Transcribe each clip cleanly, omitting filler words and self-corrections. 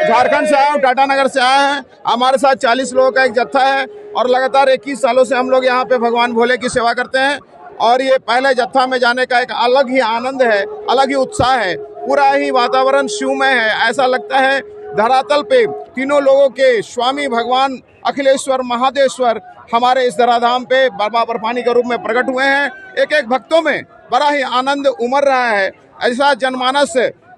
झारखंड से आए हूँ, टाटा नगर से आए हैं। हमारे साथ 40 लोगों का एक जत्था है और लगातार 21 सालों से हम लोग यहाँ पे भगवान भोले की सेवा करते हैं। और ये पहले जत्था में जाने का एक अलग ही आनंद है, अलग ही उत्साह है। पूरा ही वातावरण शिवमय है। ऐसा लगता है धरातल पे तीनों लोगों के स्वामी भगवान अखिलेश्वर महादेश्वर हमारे इस धराधाम पे बाबा बर्फानी के रूप में प्रकट हुए हैं। एक एक भक्तों में बड़ा ही आनंद उमड़ रहा है। ऐसा जनमानस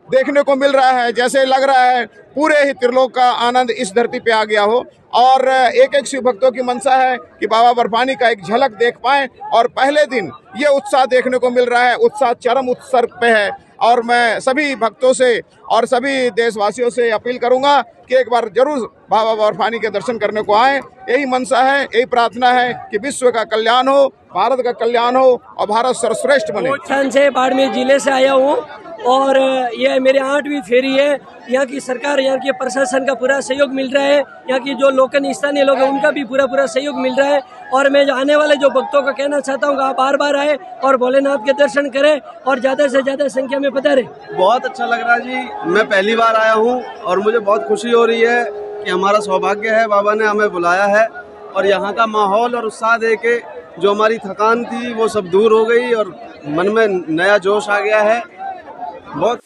देखने को मिल रहा है जैसे लग रहा है पूरे ही त्रिलोक का आनंद इस धरती पे आ गया हो। और एक एक शिव भक्तों की मनसा है कि बाबा बर्फानी का एक झलक देख पाएं। और पहले दिन ये उत्साह देखने को मिल रहा है, उत्साह चरम उत्सर्ग पे है। और मैं सभी भक्तों से और सभी देशवासियों से अपील करूंगा कि एक बार जरूर बाबा बर्फानी के दर्शन करने को आए। यही मनसा है, यही प्रार्थना है कि विश्व का कल्याण हो, भारत का कल्याण हो और भारत सर्वश्रेष्ठ बने। उत्थान से बाड़मेर जिले से आया हूँ और यह मेरी 8वीं फेरी है। यहाँ की सरकार, यहाँ के प्रशासन का पूरा सहयोग मिल रहा है। यहाँ की जो लोकल स्थानीय लोग हैं उनका भी पूरा सहयोग मिल रहा है। और मैं आने वाले जो भक्तों को कहना चाहता हूँ आप बार आए और भोलेनाथ के दर्शन करें और ज़्यादा से ज़्यादा संख्या में पधारें। बहुत अच्छा लग रहा है जी। मैं पहली बार आया हूँ और मुझे बहुत खुशी हो रही है कि हमारा सौभाग्य है, बाबा ने हमें बुलाया है। और यहाँ का माहौल और उत्साह देख के जो हमारी थकान थी वो सब दूर हो गई और मन में नया जोश आ गया है। बहुत